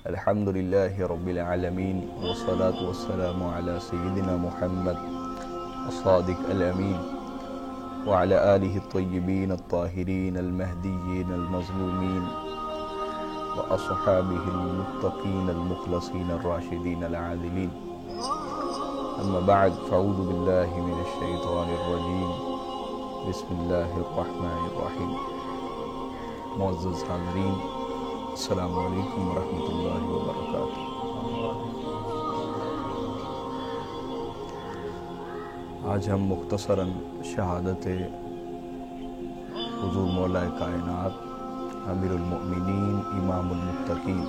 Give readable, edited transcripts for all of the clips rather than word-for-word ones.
الحمدللہ رب العالمین والصلاة والسلام علی سیدنا محمد الصادق الامین وعلى آلہ الطیبین الطاہرین المہدیین المظلومین واصحابہ المتقین المخلصین الراشدین العادلین اما بعد فاعوذ باللہ من الشیطان الرجیم بسم اللہ الرحمن الرحیم۔ معزز حاضرین، السلام علیکم ورحمۃ اللہ وبرکاتہ۔ آج ہم مختصراً شہادت حضور مولا کائنات امیر المؤمنین امام المتقین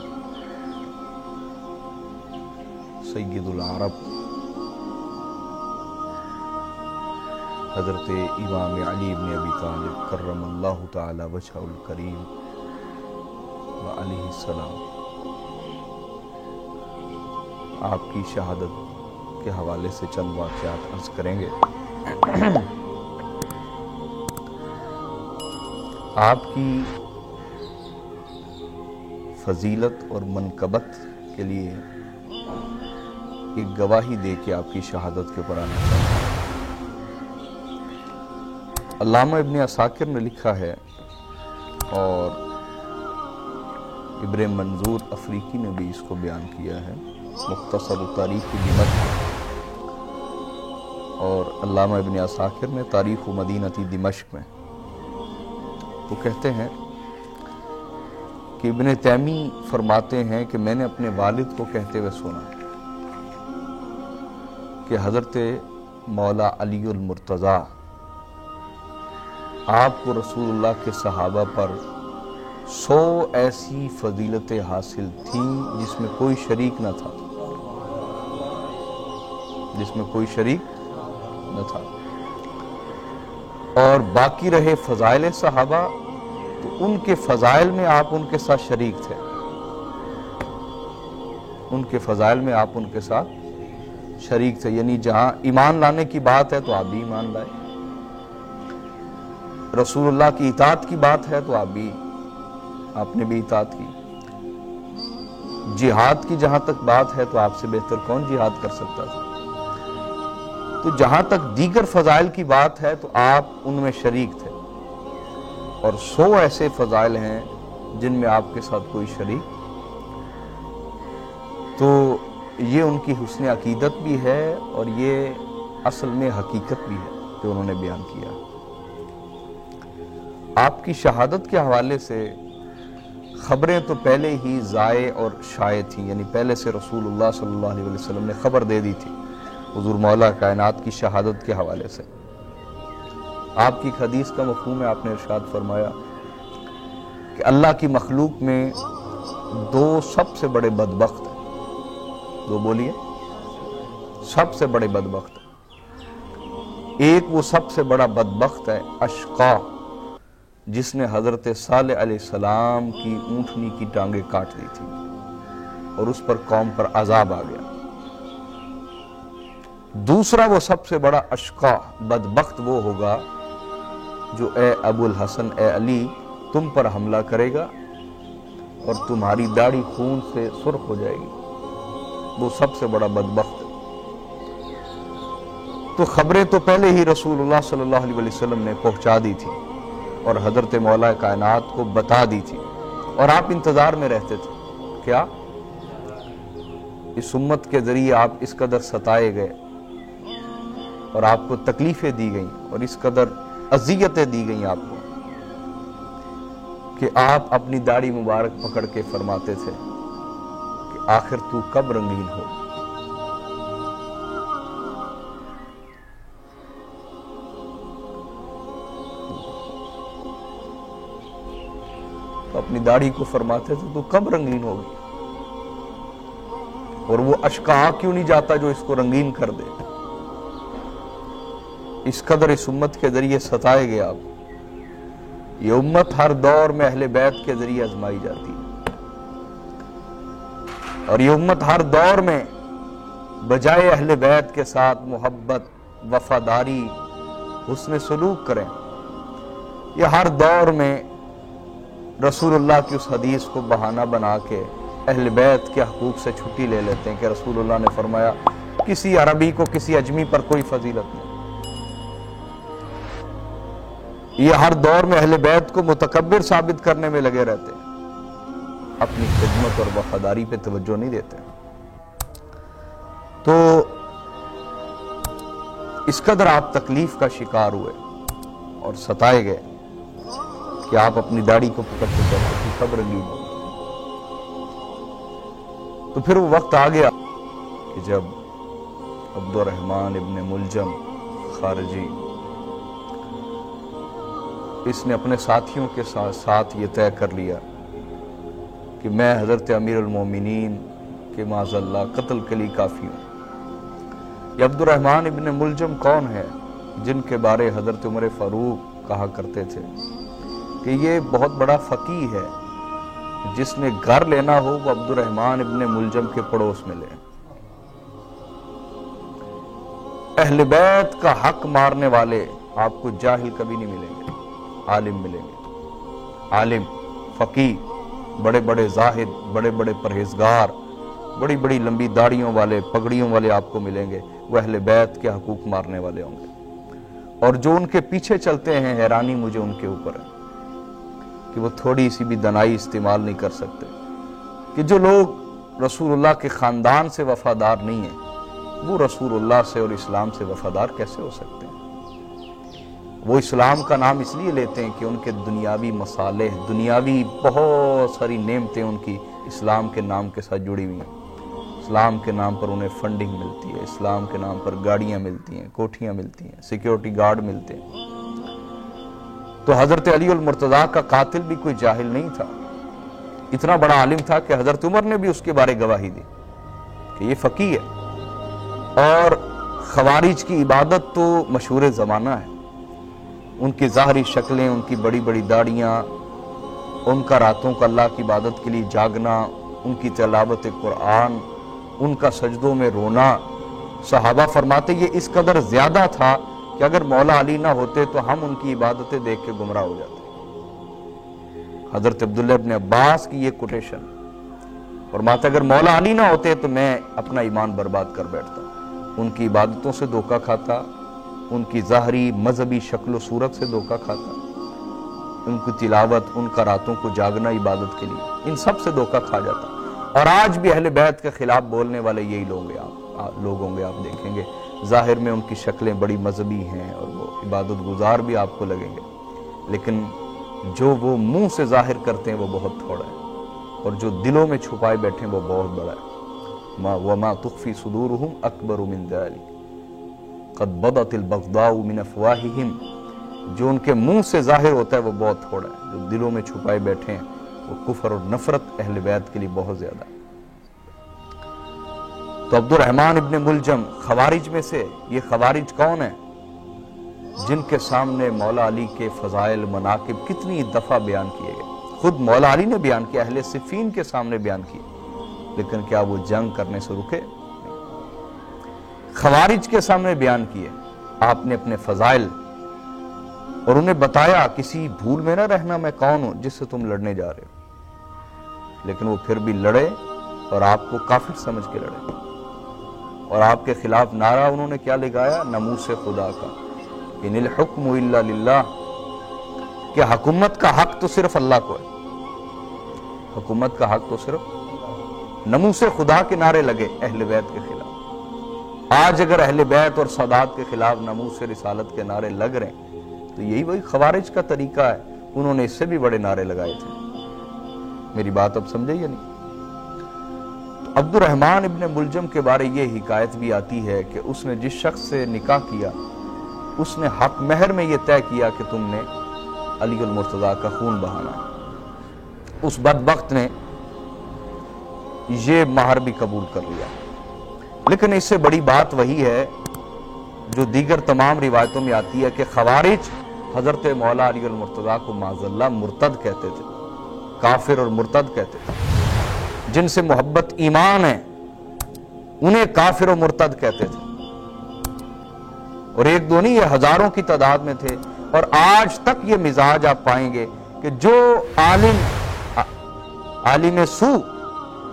سید العرب حضرت امام علی بن ابی طالب کرم اللہ تعالی وجہہ الکریم وعلیہ السلام آپ کی شہادت کے حوالے سے چند واقعات عرض کریں گے۔ آپ کی فضیلت اور منقبت کے لیے ایک گواہی دے کے آپ کی شہادت کے اوپر آنا چاہتا ہوں۔ علامہ ابن عساکر نے لکھا ہے اور ابن منظور افریقی نے بھی اس کو بیان کیا ہے مختصر تاریخ دمشق، اور علامہ ابن عساکر نے تاریخ مدینہ دمشق میں وہ کہتے ہیں کہ ابن تیمی فرماتے ہیں کہ میں نے اپنے والد کو کہتے ہوئے سنا کہ حضرت مولا علی المرتضیٰ آپ کو رسول اللہ کے صحابہ پر 100 ایسی فضیلتیں حاصل تھیں جس میں کوئی شریک نہ تھا، اور باقی رہے فضائل صحابہ تو ان کے فضائل میں آپ ان کے ساتھ شریک تھے، یعنی جہاں ایمان لانے کی بات ہے تو آپ بھی ایمان لائے، رسول اللہ کی اطاعت کی بات ہے تو آپ نے بھی اطاعت کی، جہاد کی جہاں تک بات ہے تو آپ سے بہتر کون جہاد کر سکتا تھا، تو جہاں تک دیگر فضائل کی بات ہے تو آپ ان میں شریک تھے، اور 100 ایسے فضائل ہیں جن میں آپ کے ساتھ کوئی شریک، تو یہ ان کی حسن عقیدت بھی ہے اور یہ اصل میں حقیقت بھی ہے جو انہوں نے بیان کیا۔ آپ کی شہادت کے حوالے سے خبریں تو پہلے ہی ضائع اور شائع تھیں، یعنی پہلے سے رسول اللہ صلی اللہ علیہ وسلم نے خبر دے دی تھی حضور مولا کائنات کی شہادت کے حوالے سے۔ آپ کی حدیث کا مفہوم ہے، آپ نے ارشاد فرمایا کہ اللہ کی مخلوق میں 2 سب سے بڑے بدبخت ہیں، 2 بولیے، سب سے بڑے بدبخت ہیں۔ ایک وہ سب سے بڑا بدبخت ہے اشقا، جس نے حضرت صالح علیہ السلام کی اونٹنی کی ٹانگیں کاٹ دی تھی اور اس پر قوم پر عذاب آ گیا۔ دوسرا وہ سب سے بڑا اشقا بدبخت وہ ہوگا جو اے ابو الحسن، اے علی، تم پر حملہ کرے گا اور تمہاری داڑھی خون سے سرخ ہو جائے گی، وہ سب سے بڑا بدبخت ہے۔ تو خبریں تو پہلے ہی رسول اللہ صلی اللہ علیہ وسلم نے پہنچا دی تھی اور حضرت مولا کائنات کو بتا دی تھی، اور آپ انتظار میں رہتے تھے۔ کیا اس امت کے ذریعے آپ اس قدر ستائے گئے اور آپ کو تکلیفیں دی گئیں اور اس قدر اذیتیں دی گئیں آپ کو کہ آپ اپنی داڑھی مبارک پکڑ کے فرماتے تھے کہ آخر تو کب رنگین ہو۔ اپنی داڑھی کو فرماتے تھے تو کب رنگین ہوگی، اور وہ اشقا کیوں نہیں جاتا جو اس کو رنگین کر دے۔ اس قدر اس امت کے ذریعے ستائے گئے آپ۔ یہ امت ہر دور میں اہل بیت کے ذریعے آزمائی جاتی ہے، اور یہ امت ہر دور میں بجائے اہل بیت کے ساتھ محبت، وفاداری، حسن سلوک کریں، یہ ہر دور میں رسول اللہ کی اس حدیث کو بہانہ بنا کے اہل بیت کے حقوق سے چھٹی لے لیتے ہیں کہ رسول اللہ نے فرمایا کسی عربی کو کسی اجمی پر کوئی فضیلت نہیں. یہ ہر دور میں اہل بیت کو متکبر ثابت کرنے میں لگے رہتے ہیں، اپنی خدمت اور وفاداری پہ توجہ نہیں دیتے. تو اس قدر آپ تکلیف کا شکار ہوئے اور ستائے گئے کہ آپ اپنی داڑھی کو پکڑتے چلتے تھے، سب رنگین ہو. تو پھر وہ وقت آ گیا کہ جب عبد الرحمن ابن ملجم خارجی اس نے اپنے ساتھیوں کے ساتھ یہ طے کر لیا کہ میں حضرت امیر المومنین کے معاذ اللہ قتل کے لیے کافی ہوں. یہ عبد الرحمن ابن ملجم کون ہے جن کے بارے حضرت عمر فاروق کہا کرتے تھے کہ یہ بہت بڑا فقیہ ہے، جس نے گھر لینا ہو وہ عبد الرحمن ابن ملجم کے پڑوس میں لے. اہل بیت کا حق مارنے والے آپ کو جاہل کبھی نہیں ملیں گے، عالم ملیں گے. عالم، فقیہ، بڑے بڑے زاہد، بڑے بڑے پرہیزگار، بڑی بڑی لمبی داڑھیوں والے، پگڑیوں والے آپ کو ملیں گے، وہ اہل بیت کے حقوق مارنے والے ہوں گے. اور جو ان کے پیچھے چلتے ہیں، حیرانی مجھے ان کے اوپر ہے کہ وہ تھوڑی سی بھی دنائی استعمال نہیں کر سکتے کہ جو لوگ رسول اللہ کے خاندان سے وفادار نہیں ہیں وہ رسول اللہ سے اور اسلام سے وفادار کیسے ہو سکتے ہیں. وہ اسلام کا نام اس لیے لیتے ہیں کہ ان کے دنیاوی مصالح، دنیاوی بہت ساری نعمتیں ان کی اسلام کے نام کے ساتھ جڑی ہوئی ہیں. اسلام کے نام پر انہیں فنڈنگ ملتی ہے، اسلام کے نام پر گاڑیاں ملتی ہیں، کوٹھیاں ملتی ہیں، سیکیورٹی گارڈ ملتے ہیں. تو حضرت علی المرتضیٰ کا قاتل بھی کوئی جاہل نہیں تھا، اتنا بڑا عالم تھا کہ حضرت عمر نے بھی اس کے بارے گواہی دی کہ یہ فقیہ ہے. اور خوارج کی عبادت تو مشہور زمانہ ہے، ان کی ظاہری شکلیں، ان کی بڑی بڑی داڑیاں، ان کا راتوں کو اللہ کی عبادت کے لیے جاگنا، ان کی تلاوت قرآن، ان کا سجدوں میں رونا. صحابہ فرماتے یہ اس قدر زیادہ تھا کہ اگر مولا علی نہ ہوتے تو ہم ان کی عبادتیں دیکھ کے گمراہ ہو جاتے. حضرت عبداللہ ابن عباس کی یہ کوٹیشن فرماتے اگر مولا علی نہ ہوتے تو میں اپنا ایمان برباد کر بیٹھتا. ان کی عبادتوں سے دھوکہ کھاتا، ان کی ظاہری مذہبی شکل و صورت سے دھوکہ کھاتا، ان کی تلاوت، ان کا راتوں کو جاگنا عبادت کے لیے، ان سب سے دھوکہ کھا جاتا. اور آج بھی اہل بیت کے خلاف بولنے والے یہی لوگ ہوں گے. آپ دیکھیں گے ظاہر میں ان کی شکلیں بڑی مذہبی ہیں اور وہ عبادت گزار بھی آپ کو لگیں گے، لیکن جو وہ منہ سے ظاہر کرتے ہیں وہ بہت تھوڑا ہے، اور جو دلوں میں چھپائے بیٹھے ہیں وہ بہت بڑا ہے. وما تخفی صدورہم اکبر من ذلک قد بدت البغضاء من افواہہم. جو ان کے منہ سے ظاہر ہوتا ہے وہ بہت تھوڑا ہے، جو دلوں میں چھپائے بیٹھے ہیں وہ کفر اور نفرت اہل بیت کے لیے بہت زیادہ ہے. تو عبد الرحمن ابن ملجم خوارج میں سے، یہ خوارج کون ہیں جن کے سامنے مولا علی کے فضائل مناقب کتنی دفعہ بیان کیے گئے. خود مولا علی نے بیان کیا، اہل صفین کے سامنے بیان کیے، لیکن کیا وہ جنگ کرنے سے رکے؟ خوارج کے سامنے بیان کیے آپ نے اپنے فضائل، اور انہیں بتایا کسی بھول میں نہ رہنا میں کون ہوں جس سے تم لڑنے جا رہے ہو. لیکن وہ پھر بھی لڑے اور آپ کو کافر سمجھ کے لڑے. اور آپ کے خلاف نعرہ انہوں نے کیا لگایا؟ ناموس خدا کا، ان الحکم الا للہ، کہ حکومت کا حق تو صرف اللہ کو ہے. حکومت کا حق تو صرف، ناموس خدا کے نعرے لگے اہل بیت کے خلاف. آج اگر اہل بیت اور سادات کے خلاف ناموس رسالت کے نعرے لگ رہے ہیں تو یہی وہی خوارج کا طریقہ ہے. انہوں نے اس سے بھی بڑے نعرے لگائے تھے. میری بات اب سمجھے یا نہیں؟ عبد الرحمن ابن ملجم کے بارے یہ حکایت بھی آتی ہے کہ اس نے جس شخص سے نکاح کیا اس نے حق مہر میں یہ طے کیا کہ تم نے علی المرتضیٰ کا خون بہانا. اس بدبخت نے یہ مہر بھی قبول کر لیا. لیکن اس سے بڑی بات وہی ہے جو دیگر تمام روایتوں میں آتی ہے کہ خوارج حضرت مولا علی المرتضیٰ کو معاذ اللہ مرتد کہتے تھے، کافر اور مرتد کہتے تھے. جن سے محبت ایمان ہے انہیں کافر و مرتد کہتے تھے. اور ایک دو نہیں، یہ ہزاروں کی تعداد میں تھے. اور آج تک یہ مزاج آپ پائیں گے کہ جو عالم سو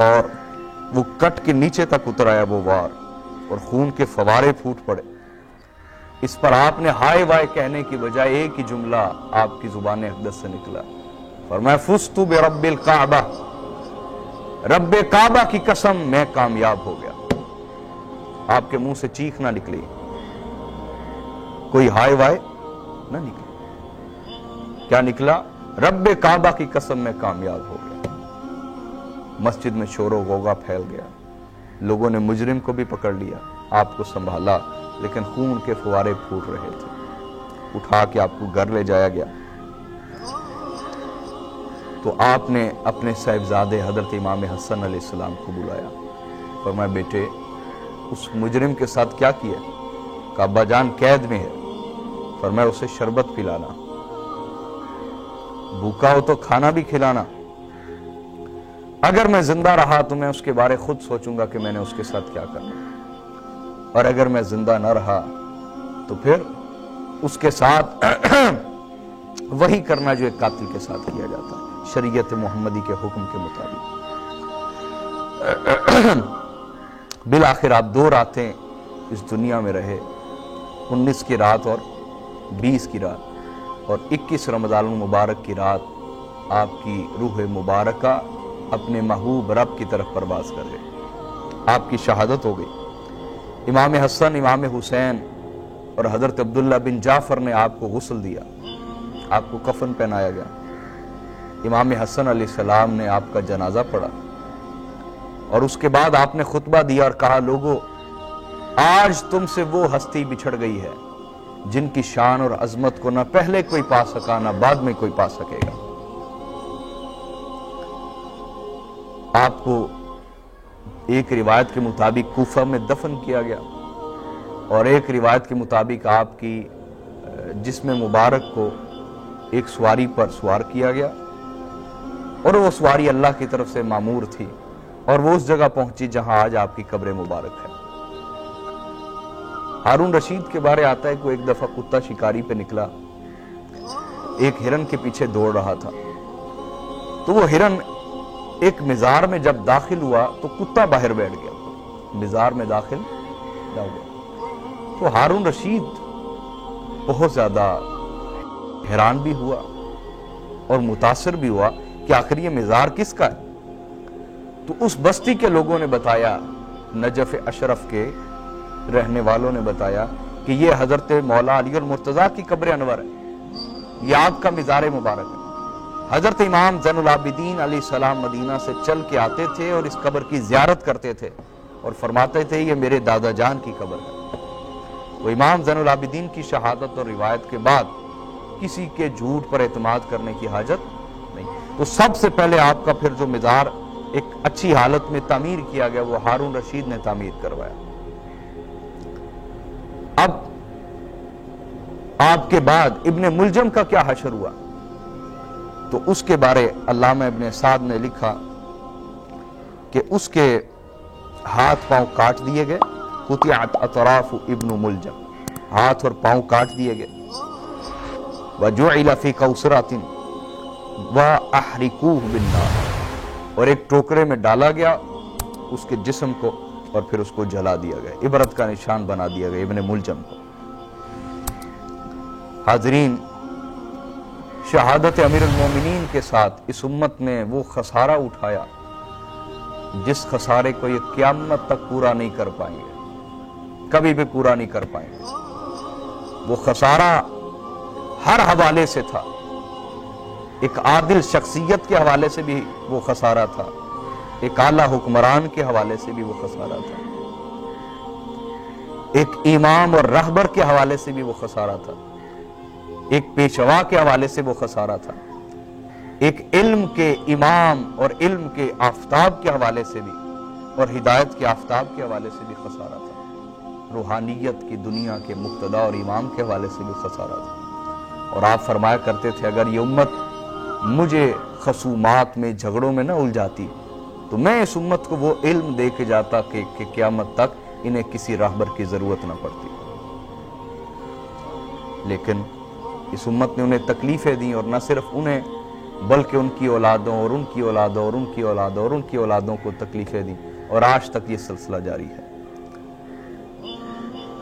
اور وہ کٹ کے نیچے تک اتر آیا وہ وار، اور خون کے فوارے پھوٹ پڑے۔ اس پر آپ نے ہائے وائے کہنے کی بجائے ایک ہی جملہ آپ کی زبان اقدس سے نکلا، فرمایا فزت برب الکعبہ، رب کعبہ کی قسم میں کامیاب ہو گیا۔ آپ کے منہ سے چیخ نہ نکلی، کوئی ہائے وائے نہ نکلی، کیا نکلا؟ رب کعبہ کی قسم میں کامیاب ہو گیا۔ مسجد میں شور و غوغا پھیل گیا، لوگوں نے مجرم کو بھی پکڑ لیا، آپ کو سنبھالا، لیکن خون کے فوارے پھوٹ رہے تھے۔ اٹھا کے آپ کو گھر لے جایا گیا تو آپ نے اپنے صاحبزادے حضرت امام حسن علیہ السلام کو بلایا، فرمایا بیٹے اس مجرم کے ساتھ کیا کیا؟ کہ ابا جان قید میں ہے، فرمایا اسے شربت پلانا، بھوکا ہو تو کھانا بھی کھلانا، اگر میں زندہ رہا تو میں اس کے بارے خود سوچوں گا کہ میں نے اس کے ساتھ کیا کرنا، اور اگر میں زندہ نہ رہا تو پھر اس کے ساتھ وہی کرنا جو ایک قاتل کے ساتھ کیا جاتا ہے شریعت محمدی کے حکم کے مطابق۔ بالآخر آپ 2 راتیں اس دنیا میں رہے، 19 کی رات اور 20 کی رات، اور 21 رمضان المبارک کی رات آپ کی روح مبارکہ اپنے محبوب رب کی طرف پرواز کر گئی، آپ کی شہادت ہو گئی۔ امام حسن، امام حسین اور حضرت عبداللہ بن جعفر نے آپ کو غسل دیا، آپ کو کفن پہنایا گیا، امام حسن علیہ السلام نے آپ کا جنازہ پڑھا، اور اس کے بعد آپ نے خطبہ دیا اور کہا لوگو آج تم سے وہ ہستی بچھڑ گئی ہے جن کی شان اور عظمت کو نہ پہلے کوئی پا سکا نہ بعد میں کوئی پا سکے گا۔ آپ کو ایک روایت کے مطابق کوفہ میں دفن کیا گیا، اور ایک روایت کے مطابق آپ کی جسم مبارک کو ایک سواری پر سوار کیا گیا، اور وہ سواری اللہ کی طرف سے مامور تھی، اور وہ اس جگہ پہنچی جہاں آج آپ کی قبر مبارک ہے۔ ہارون رشید کے بارے آتا ہے کہ ایک دفعہ کتا شکاری پہ نکلا، ایک ہرن کے پیچھے دوڑ رہا تھا، تو وہ ہرن ایک مزار میں جب داخل ہوا تو کتا باہر بیٹھ گیا، مزار میں داخل نہ ہوا۔ تو ہارون رشید بہت زیادہ حیران بھی ہوا اور متاثر بھی ہوا کہ آخر یہ مزار کس کا ہے؟ تو اس بستی کے لوگوں نے بتایا، نجف اشرف کے رہنے والوں نے بتایا کہ یہ حضرت مولا علی المرتضیٰ کی قبر انور ہے، یہ آپ کا مزار مبارک ہے۔ حضرت امام زین العابدین علیہ السلام مدینہ سے چل کے آتے تھے اور اس قبر کی زیارت کرتے تھے اور فرماتے تھے یہ میرے دادا جان کی قبر ہے۔ وہ امام زین العابدین کی شہادت اور روایت کے بعد کسی کے جھوٹ پر اعتماد کرنے کی حاجت نہیں۔ تو سب سے پہلے آپ کا پھر جو مزار ایک اچھی حالت میں تعمیر کیا گیا وہ ہارون رشید نے تعمیر کروایا۔ اب آپ کے بعد ابن ملجم کا کیا حشر ہوا؟ تو اس کے بارے علامہ ابن سعد نے لکھا کہ اس کے ہاتھ پاؤں کاٹ دیے گئے، قطعت اطراف ابن ملجم، ہاتھ اور پاؤں کاٹ دیے گئے، وجعل فی کوثرۃ واحرقوہ بالنار، اور ایک ٹوکرے میں ڈالا گیا اس کے جسم کو اور پھر اس کو جلا دیا گیا، عبرت کا نشان بنا دیا گیا ابن ملجم کو۔ حاضرین، شہادت امیر المومنین کے ساتھ اس امت نے وہ خسارہ اٹھایا جس خسارے کو یہ قیامت تک پورا نہیں کر پائیں گے، کبھی بھی پورا نہیں کر پائیں گے۔ وہ خسارہ ہر حوالے سے تھا، ایک عادل شخصیت کے حوالے سے بھی وہ خسارہ تھا، ایک اعلیٰ حکمران کے حوالے سے بھی وہ خسارہ تھا، ایک امام اور رہبر کے حوالے سے بھی وہ خسارہ تھا، ایک پیشوا کے حوالے سے وہ خسارہ تھا، ایک علم کے امام اور علم کے آفتاب کے حوالے سے بھی اور ہدایت کے آفتاب کے حوالے سے بھی خسارہ تھا، روحانیت کی دنیا کے مقتدا اور امام کے حوالے سے بھی خسارہ تھا۔ اور آپ فرمایا کرتے تھے اگر یہ امت مجھے خصومات میں جھگڑوں میں نہ الجھاتی تو میں اس امت کو وہ علم دے کے جاتا کہ قیامت تک انہیں کسی راہبر کی ضرورت نہ پڑتی۔ لیکن اس امت نے انہیں تکلیفیں دیں، اور نہ صرف انہیں بلکہ ان کی اولادوں اور ان کی اولادوں اور ان کی اولادوں اور ان کی اولادوں کو تکلیفیں دیں، اور آج تک یہ سلسلہ جاری ہے۔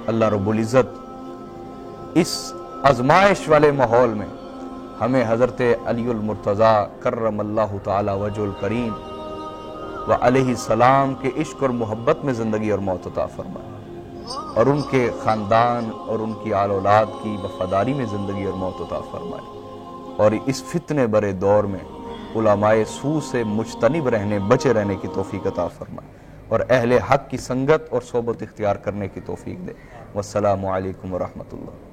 اللہ رب العزت اس آزمائش والے ماحول میں ہمیں حضرت علی المرتضیٰ کرم اللہ تعالی وجہ الکریم و علیہ السلام کے عشق اور محبت میں زندگی اور موت عطا فرمائے، اور ان کے خاندان اور ان کی آل اولاد کی وفاداری میں زندگی اور موت عطا فرمائے، اور اس فتنے برے دور میں علماء سو سے مجتنب رہنے، بچے رہنے کی توفیق عطا فرمائے، اور اہل حق کی سنگت اور صحبت اختیار کرنے کی توفیق دے۔ والسلام علیکم ورحمۃ اللہ۔